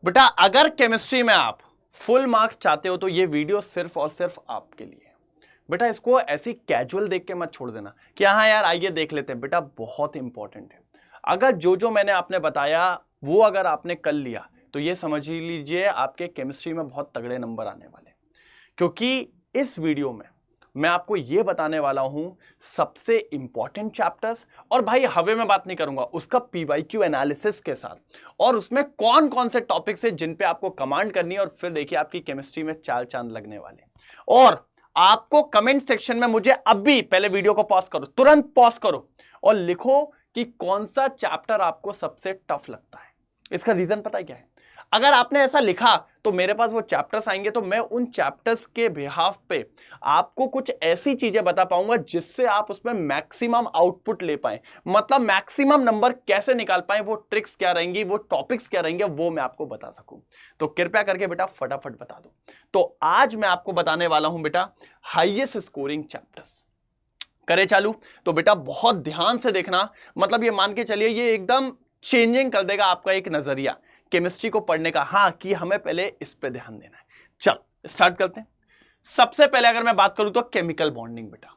बेटा अगर केमिस्ट्री में आप फुल मार्क्स चाहते हो तो ये वीडियो सिर्फ और सिर्फ आपके लिए है। बेटा इसको ऐसी कैजुअल देख के मत छोड़ देना कि हाँ यार आइए देख लेते हैं। बेटा बहुत इंपॉर्टेंट है। अगर जो जो मैंने आपने बताया वो अगर आपने कर लिया तो ये समझ ही लीजिए आपके केमिस्ट्री में बहुत तगड़े नंबर आने वाले। क्योंकि इस वीडियो में मैं आपको यह बताने वाला हूं सबसे इंपॉर्टेंट चैप्टर्स, और भाई हवे में बात नहीं करूंगा, उसका पीवाईक्यू एनालिसिस के साथ, और उसमें कौन कौन से टॉपिक्स है जिन पे आपको कमांड करनी है, और फिर देखिए आपकी केमिस्ट्री में चाल चांद लगने वाले। और आपको कमेंट सेक्शन में मुझे अभी पहले वीडियो को पॉज करो, तुरंत पॉज करो और लिखो कि कौन सा चैप्टर आपको सबसे टफ लगता है। इसका रीजन पता है क्या है? अगर आपने ऐसा लिखा तो मेरे पास वो चैप्टर्स आएंगे, तो मैं उन चैप्टर्स के बिहाफ पे आपको कुछ ऐसी चीजें बता पाऊंगा जिससे आप उसमें मैक्सिमम आउटपुट ले पाए, मतलब मैक्सिमम नंबर कैसे निकाल पाए, वो ट्रिक्स क्या रहेंगी, वो टॉपिक्स क्या रहेंगे, वो मैं आपको बता सकूं। तो कृपया करके बेटा फटाफट बता दो। तो आज मैं आपको बताने वाला हूं बेटा हाईएस्ट स्कोरिंग चैप्टर्स। करे चालू तो बेटा बहुत ध्यान से देखना, मतलब ये मान के चलिए ये एकदम चेंजिंग कर देगा आपका एक नजरिया केमिस्ट्री को पढ़ने का। हाँ कि हमें पहले इस पे ध्यान देना है। चल स्टार्ट करते हैं। सबसे पहले अगर मैं बात करूं तो केमिकल बॉन्डिंग। बेटा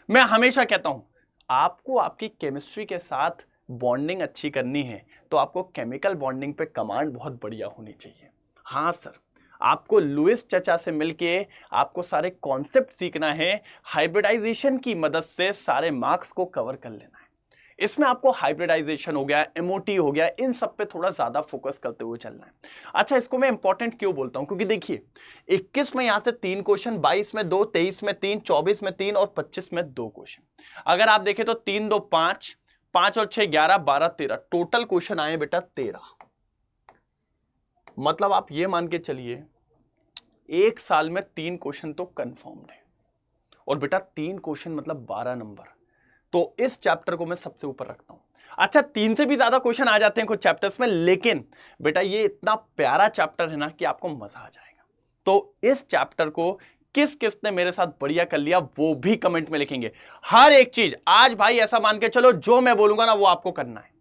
मैं हमेशा कहता हूं आपको आपकी केमिस्ट्री के साथ बॉन्डिंग अच्छी करनी है तो आपको केमिकल बॉन्डिंग पे कमांड बहुत बढ़िया होनी चाहिए। हाँ सर, आपको लुइस चचा से मिलके आपको सारे कॉन्सेप्ट सीखना है, हाइब्रिडाइजेशन की मदद से सारे मार्क्स को कवर कर लेना है। इसमें आपको हाइब्रिडाइजेशन हो गया, एमओटी हो गया, इन सब पे थोड़ा ज्यादा फोकस करते हुए चलना है। अच्छा इसको मैं इंपॉर्टेंट क्यों बोलता हूं? क्योंकि देखिए 21 में यहां से 3 क्वेश्चन, 22 में 2, 23 में 3, 24 में 3 और 25 में 2 क्वेश्चन। अगर आप देखें तो 3 2 5, 5 और 6 11, 12 13, टोटल क्वेश्चन आए बेटा 13। मतलब आप ये मान के चलिए एक साल में 3 क्वेश्चन तो कंफर्म्ड है, और बेटा 3 क्वेश्चन मतलब 12 नंबर। तो इस चैप्टर को मैं सबसे ऊपर रखता हूं। अच्छा 3 से भी ज्यादा क्वेश्चन आ जाते हैं कुछ चैप्टर्स में, लेकिन बेटा ये इतना प्यारा चैप्टर है ना कि आपको मजा आ जाएगा। तो इस चैप्टर को किस किस ने मेरे साथ बढ़िया कर लिया वो भी कमेंट में लिखेंगे। हर एक चीज आज भाई ऐसा मान के चलो जो मैं बोलूंगा ना वो आपको करना है।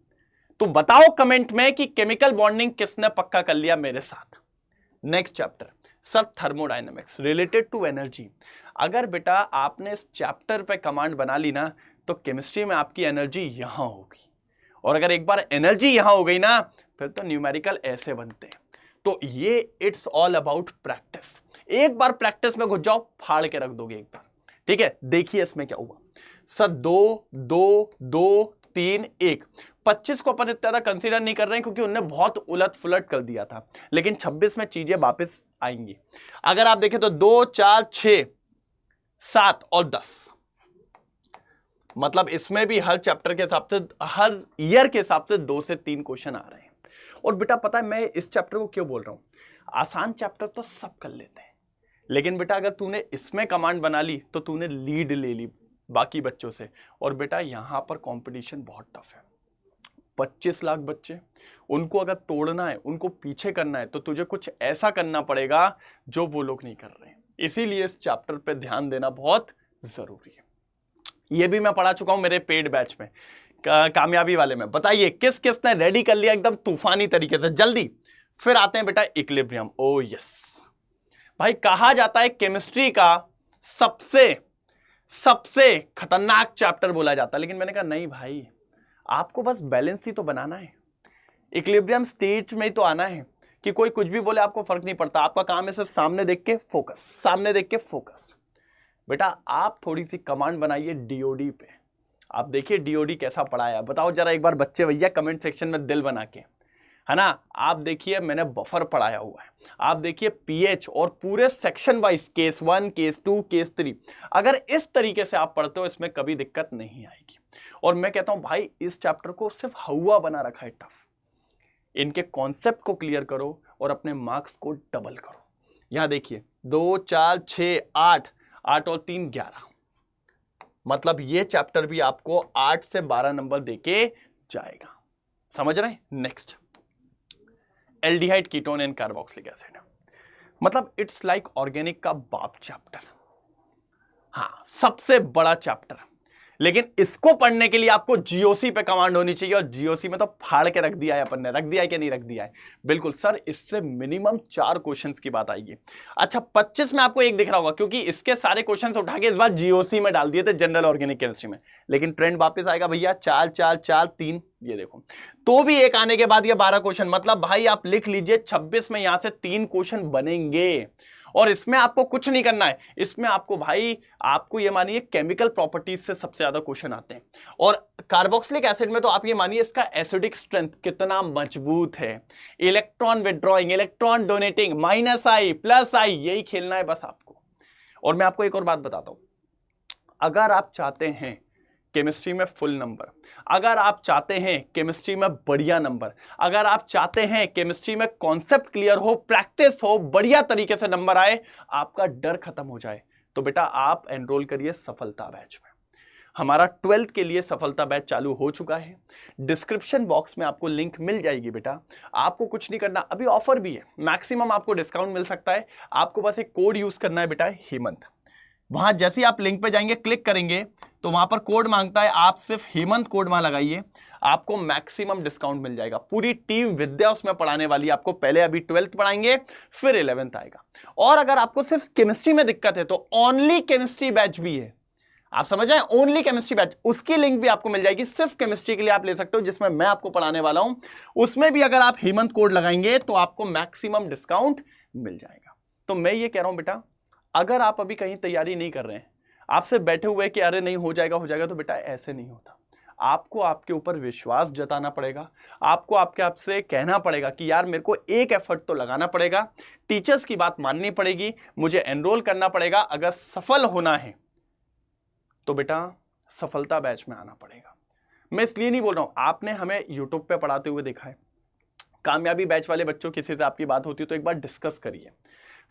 तो बताओ कमेंट में कि केमिकल बॉन्डिंग किसने पक्का कर लिया मेरे साथ। Next chapter sir thermodynamics related to energy. अगर बेटा आपने इस चैप्टर पे कमांड बना ली ना तो केमिस्ट्री में आपकी एनर्जी यहां होगी, और अगर एक बार एनर्जी यहां हो गई ना फिर तो न्यूमेरिकल ऐसे बनते हैं। तो ये इट्स ऑल अबाउट प्रैक्टिस। एक बार प्रैक्टिस में घुस जाओ फाड़ के रख दोगे एक बार। ठीक है देखिए इसमें क्या हुआ सर, 2 2 2 3 1। 25 को अपन इतना कंसीडर नहीं कर रहे हैं क्योंकि उन्होंने बहुत उलट फुलट कर दिया था, लेकिन 26 में चीजें वापस आएंगी। अगर आप देखें तो 2 4 6 7 और 10, मतलब इसमें भी हर चैप्टर के हिसाब से, हर ईयर के हिसाब से 2 से 3 क्वेश्चन आ रहे हैं। और बेटा पता है मैं इस चैप्टर को क्यों बोल रहा हूं? आसान चैप्टर तो सब कर लेते हैं, लेकिन बेटा अगर तूने इसमें कमांड बना ली तो तूने लीड ले ली बाकी बच्चों से। और बेटा यहां पर कंपटीशन बहुत टफ है। 25 लाख बच्चे, उनको अगर तोड़ना है, उनको पीछे करना है, तो तुझे कुछ ऐसा करना पड़ेगा जो वो लोग नहीं कर रहे हैं। इसीलिए इस चैप्टर पे ध्यान देना बहुत जरूरी है। ये भी मैं पढ़ा चुका हूं मेरे पेड बैच में, कामयाबी वाले में। बताइए किस किस ने रेडी कर लिया एकदम तूफानी तरीके से, जल्दी। फिर आते हैं बेटा इक्विलिब्रियम। ओ यस भाई, कहा जाता है केमिस्ट्री का सबसे सबसे खतरनाक चैप्टर बोला जाता है, लेकिन मैंने कहा नहीं भाई, आपको बस बैलेंस ही तो बनाना है, इक्विलिब्रियम स्टेट में ही तो आना है कि कोई कुछ भी बोले आपको फर्क नहीं पड़ता। आपका काम है सिर्फ सामने देख के फोकस, सामने देख के फोकस। बेटा आप थोड़ी सी कमांड बनाइए डीओडी पे। आप देखिए डीओडी कैसा पढ़ाया, बताओ जरा एक बार बच्चे भैया कमेंट सेक्शन में दिल बना के, है ना। आप देखिए मैंने बफर पढ़ाया हुआ है, आप देखिए पीएच, और पूरे section wise case 1 case 2 case 3। अगर इस तरीके से आप पढ़ते हो इसमें कभी दिक्कत नहीं आएगी। और मैं कहता हूं भाई इस चैप्टर को सिर्फ हवा बना रखा है टफ। इनके कॉन्सेप्ट को क्लियर करो और अपने मार्क्स को डबल करो। यहां देखिए 2 4 6 8, 8 और 3 11, मतलब ये चैप्टर भी आपको 8 से 12 नंबर देके जाएगा। समझ रहे हैं? Next aldehyde ketone and carboxylic acid, मतलब इट्स लाइक ऑर्गेनिक का बाप चैप्टर। हाँ सबसे बड़ा चैप्टर। लेकिन इसको पढ़ने के लिए आपको जीओसी पे कमांड होनी चाहिए, और जीओसी में तो फाड़ के रख दिया है अपन ने, रख दिया है कि नहीं रख दिया है? बिल्कुल सर, इससे मिनिमम 4 क्वेश्चंस की बात आएगी। अच्छा 25 में आपको एक दिख रहा होगा, क्योंकि इसके सारे क्वेश्चंस उठा के इस बार जीओसी में डाल दिए थे जनरल ऑर्गेनिक केमिस्ट्री में, लेकिन ट्रेंड वापस आएगा भैया, 4 4 4 3, ये देखो। तो भी एक आने के बाद ये 12 क्वेश्चन, मतलब भाई आप लिख लीजिए 26 में यहां से 3 क्वेश्चन बनेंगे। और इसमें आपको कुछ नहीं करना है, इसमें आपको भाई, आपको ये मानिए केमिकल प्रॉपर्टीज से सबसे ज्यादा क्वेश्चन आते हैं। और कार्बोक्सिलिक एसिड में तो आप ये मानिए इसका एसिडिक स्ट्रेंथ कितना मजबूत है, electron withdrawing, electron donating, -I +I, यही खेलना है बस आपको। और मैं आपको एक और बात बताता हूं, अगर आप चाहते हैं केमिस्ट्री में फुल नंबर, अगर आप चाहते हैं केमिस्ट्री में बढ़िया नंबर, अगर आप चाहते हैं केमिस्ट्री में कॉन्सेप्ट क्लियर हो, प्रैक्टिस हो, बढ़िया तरीके से नंबर आए, आपका डर खत्म हो जाए, तो बेटा आप एनरोल करिए सफलता बैच में। हमारा 12th के लिए सफलता बैच चालू हो चुका है, डिस्क्रिप्शन बॉक्स में आपको लिंक मिल जाएगी बेटा। आपको कुछ नहीं करना, अभी ऑफर भी है, मैक्सिमम आपको डिस्काउंट मिल सकता है। आपको बस एक कोड यूज करना है बेटा, हेमंत। वहां जैसे ही आप लिंक पे जाएंगे, क्लिक करेंगे तो वहां पर कोड मांगता है, आप सिर्फ हेमंत कोड वहां लगाइए, आपको मैक्सिमम डिस्काउंट मिल जाएगा। पूरी टीम विद्या उसमें पढ़ाने वाली है आपको, पहले अभी 12th पढ़ाएंगे, फिर 11th आएगा। और अगर आपको सिर्फ केमिस्ट्री में दिक्कत है तो ओनली केमिस्ट्री बैच भी है, आप समझ आए, ओनली केमिस्ट्री बैच, उसकी लिंक भी आपको मिल जाएगी, सिर्फ केमिस्ट्री के लिए आप ले सकते हो, जिसमें मैं आपको पढ़ाने वाला हूं। उसमें भी अगर आप हेमंत कोड लगाएंगे तो आपको मैक्सिमम डिस्काउंट मिल जाएगा। तो मैं ये कह रहा हूं बेटा, अगर आप अभी कहीं तैयारी नहीं कर रहे हैं, आपसे बैठे हुए कि अरे नहीं हो जाएगा हो जाएगा, तो बेटा ऐसे नहीं होता। आपको आपके ऊपर विश्वास जताना पड़ेगा, आपको आपके आप से कहना पड़ेगा कि यार मेरे को एक एफर्ट तो लगाना पड़ेगा, टीचर्स की बात माननी पड़ेगी, मुझे एनरोल करना पड़ेगा। अगर सफल होना है तो बेटा सफलता बैच में आना पड़ेगा। मैं इसलिए नहीं बोल रहा हूं, आपने हमें यूट्यूब पे पढ़ाते हुए देखा है, कामयाबी बैच वाले बच्चों किसी से आपकी बात होती है तो एक बार डिस्कस करिए,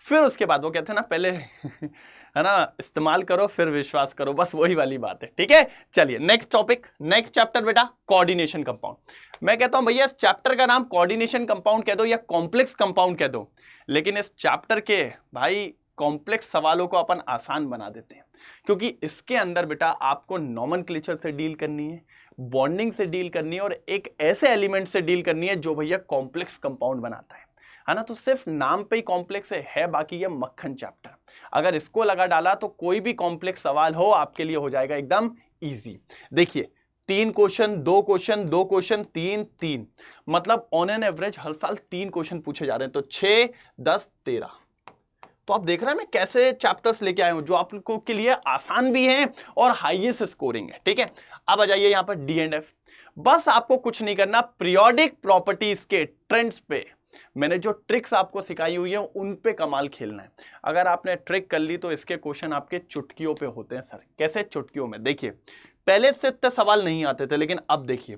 फिर उसके बाद वो कहते हैं ना, पहले है ना, इस्तेमाल करो फिर विश्वास करो, बस वही वाली बात है। ठीक है, चलिए नेक्स्ट टॉपिक, नेक्स्ट चैप्टर बेटा, कोऑर्डिनेशन कंपाउंड। मैं कहता हूं भैया इस चैप्टर का नाम कोऑर्डिनेशन कंपाउंड कह दो या कॉम्प्लेक्स कंपाउंड कह दो, लेकिन इस चैप्टर के भाई कॉम्प्लेक्स सवालों को अपन आसान बना देते हैं, क्योंकि इसके अंदर बेटा आपको नॉमेनक्लेचर से डील करनी है, बॉन्डिंग से डील करनी है, और एक ऐसे एलिमेंट से डील करनी है जो भैया कॉम्प्लेक्स कंपाउंड बनाता है ना। तो सिर्फ नाम पे ही कॉम्प्लेक्स है बाकी ये मक्खन चैप्टर। अगर इसको लगा डाला तो कोई भी कॉम्प्लेक्स सवाल हो आपके लिए हो जाएगा एकदम इजी। देखिए 3 क्वेश्चन, 2 क्वेश्चन, 2 क्वेश्चन, 3 3, मतलब ऑन एन एवरेज हर साल 3 क्वेश्चन पूछे जा रहे हैं, तो 6 10 13। तो आप देख रहे हैं मैं कैसे चैप्टर्स लेके आया हूं जो आपको के लिए आसान भी हैं और हाईएस्ट स्कोरिंग है। ठीक है, अब आ जाइए यहां पर डी एंड एफ। बस आपको कुछ नहीं करना, पीरियोडिक प्रॉपर्टीज के ट्रेंड्स पे मैंने जो ट्रिक्स आपको सिखाई हुई है उन पे कमाल खेलना है। अगर आपने ट्रिक कर ली तो इसके क्वेश्चन आपके चुटकियों पे होते हैं। सर कैसे चुटकियों में? देखिए पहले से इतने सवाल नहीं आते थे, लेकिन अब देखिए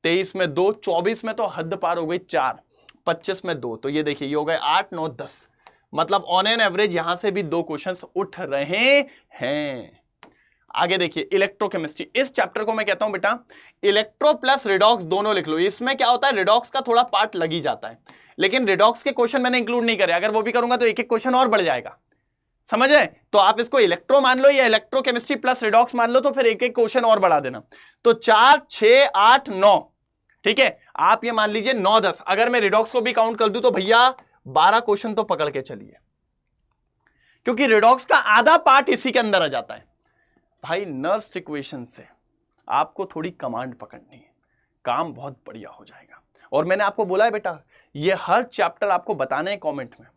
23 में 2, 24 में तो हद पार हो गई 4, 25 में 2, तो ये देखिए ये हो गए 8 9 10, मतलब ऑन एन एवरेज यहां से भी 2 क्वेश्चंस उठ रहे हैं। आगे देखिए इलेक्ट्रोकेमिस्ट्री, इस चैप्टर को मैं कहता हूं बेटा इलेक्ट्रो प्लस रिडॉक्स दोनों लिख लो। इसमें क्या होता है, रिडॉक्स का थोड़ा पार्ट लग ही जाता है, लेकिन रिडॉक्स के क्वेश्चन मैंने इंक्लूड नहीं करे। अगर वो भी करूंगा तो एक एक क्वेश्चन और बढ़ जाएगा, समझ रहे? तो आप इसको इलेक्ट्रो मान लो या इलेक्ट्रोकेमिस्ट्री प्लस रिडॉक्स मान लो, तो फिर एक एक क्वेश्चन और बढ़ा देना। तो 4 6 8 9, ठीक है, आप ये मान लीजिए 9 10। अगर मैं रिडॉक्स को भी काउंट कर दूं तो भैया 12 क्वेश्चन तो पकड़ के चलिए, क्योंकि रिडॉक्स का आधा पार्ट इसी के अंदर आ जाता है। भाई नर्स इक्वेशन से आपको थोड़ी कमांड पकड़नी है, काम बहुत बढ़िया हो जाएगा। और मैंने आपको बोला है बेटा ये हर चैप्टर आपको बताने हैं कमेंट में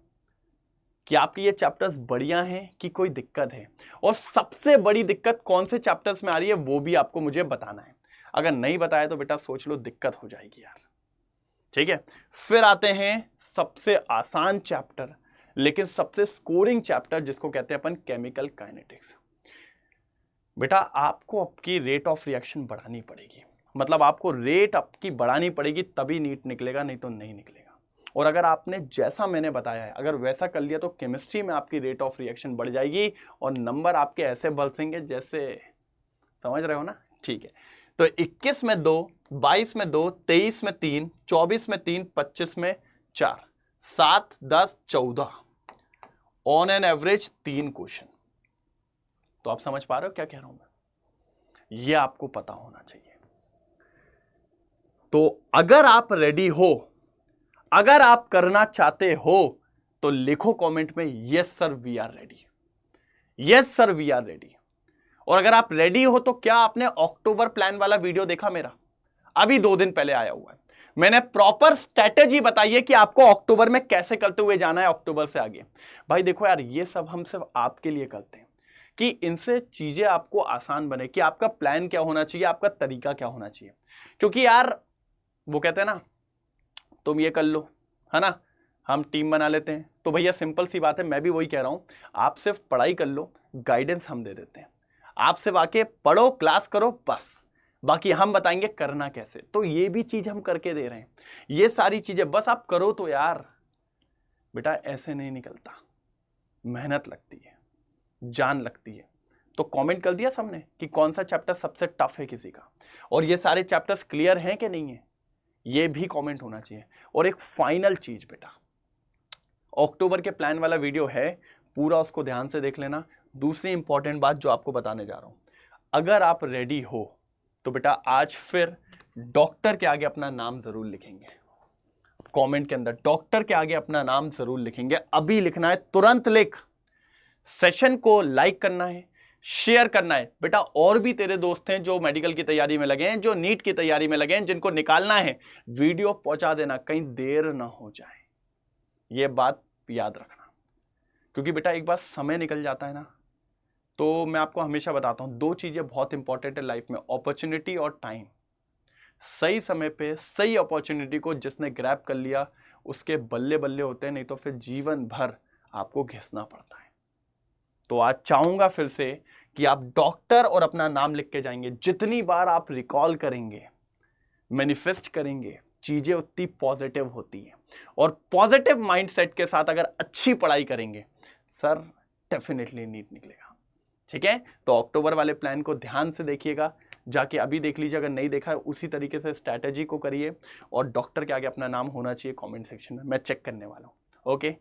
कि आपके ये चैप्टर्स बढ़िया हैं कि कोई दिक्कत है, और सबसे बड़ी दिक्कत कौन से चैप्टर्स में आ रही है वो भी आपको मुझे बताना है। अगर नहीं बताया तो बेटा सोच लो दिक्कत हो जाएगी यार। ठीक है, फिर आते हैं सबसे आसान चैप्टर लेकिन सबसे स्कोरिंग चैप्टर, जिसको कहते हैं अपन केमिकल काइनेटिक्स। बेटा आपको आपकी रेट ऑफ रिएक्शन बढ़ानी पड़ेगी, मतलब आपको रेट आपकी बढ़ानी पड़ेगी तभी नीट निकलेगा, नहीं तो नहीं निकलेगा। और अगर आपने जैसा मैंने बताया है अगर वैसा कर लिया तो केमिस्ट्री में आपकी रेट ऑफ रिएक्शन बढ़ जाएगी और नंबर आपके ऐसे बरसेंगे जैसे, समझ रहे हो ना? ठीक है, तो 21 में 2, 22 में 2, 23 में 3, 24 में 3, 25 में 4, 7 10 14, ऑन एन एवरेज 3 क्वेश्चन। तो आप समझ पा रहे हो क्या कह रहा हूं मैं? ये आपको पता होना चाहिए। तो अगर आप रेडी हो, अगर आप करना चाहते हो, तो लिखो कमेंट में yes sir we are ready, yes sir we are ready. और अगर आप रेडी हो तो क्या आपने अक्टूबर प्लान वाला वीडियो देखा मेरा? अभी 2 दिन पहले आया हुआ है। मैंने प्रॉपर स्ट्रेटेजी बताई है कि आपको अक्टूबर में कैसे करते हुए जाना है अक्टूबर से आगे। भाई देखो यार, ये सब हम सिर्फ आपके लिए करते हैं कि इनसे चीजें आपको आसान बने, कि आपका प्लान क्या होना चाहिए, आपका तरीका क्या होना चाहिए। क्योंकि यार वो कहते हैं ना, तुम ये कर लो, है ना, हम टीम बना लेते हैं। तो भैया सिंपल सी बात है, मैं भी वही कह रहा हूं, आप सिर्फ पढ़ाई कर लो, गाइडेंस हम दे देते हैं। आप सिर्फ आके पढ़ो, क्लास करो, बस बाकी हम बताएंगे करना कैसे। तो ये भी चीज हम करके दे रहे हैं, ये सारी चीजें बस आप करो। तो यार बेटा ऐसे नहीं निकलता, मेहनत लगती है, जान लगती है। तो कमेंट कर दिया सबने कि कौन सा चैप्टर सबसे टफ है किसी का, और ये सारे चैप्टर्स क्लियर हैं कि नहीं है, ये भी कमेंट होना चाहिए। और एक फाइनल चीज बेटा, अक्टूबर के प्लान वाला वीडियो है, पूरा उसको ध्यान से देख लेना। दूसरी इंपॉर्टेंट बात जो आपको बताने जा रहा हूं, अगर आप रेडी हो तो बेटा आज फिर डॉक्टर के आगे अपना नाम जरूर लिखेंगे, कमेंट के अंदर डॉक्टर के आगे अपना नाम जरूर लिखेंगे। अभी लिखना है, तुरंत लिख, सेशन को लाइक करना है, शेयर करना है। बेटा और भी तेरे दोस्त हैं जो मेडिकल की तैयारी में लगे हैं, जो नीट की तैयारी में लगे हैं, जिनको निकालना है, वीडियो पहुंचा देना, कहीं देर ना हो जाए, ये बात याद रखना। क्योंकि बेटा एक बार समय निकल जाता है ना, तो मैं आपको हमेशा बताता हूं 2 चीजें बहुत इंपॉर्टेंट है लाइफ में, अपॉर्चुनिटी और टाइम। सही समय पे सही अपॉर्चुनिटी को जिसने ग्रैब कर लिया, उसके बल्ले बल्ले होते हैं, नहीं तो फिर जीवन भर आपको घिसना पड़ता है। तो आज चाहूंगा फिर से कि आप डॉक्टर और अपना नाम लिख के जाएंगे। जितनी बार आप रिकॉल करेंगे, मैनिफेस्ट करेंगे, चीजें उतनी पॉजिटिव होती है। और पॉजिटिव माइंडसेट के साथ अगर अच्छी पढ़ाई करेंगे सर, डेफिनेटली नीट निकलेगा। ठीक है, तो अक्टूबर वाले प्लान को ध्यान से देखिएगा, जाके अभी देख लीजिए, अगर नहीं देखा है उसी तरीके से स्ट्रैटेजी को करिए। और डॉक्टर के आगे अपना नाम होना चाहिए कमेंट सेक्शन में, मैं चेक करने वाला हूं। ओके।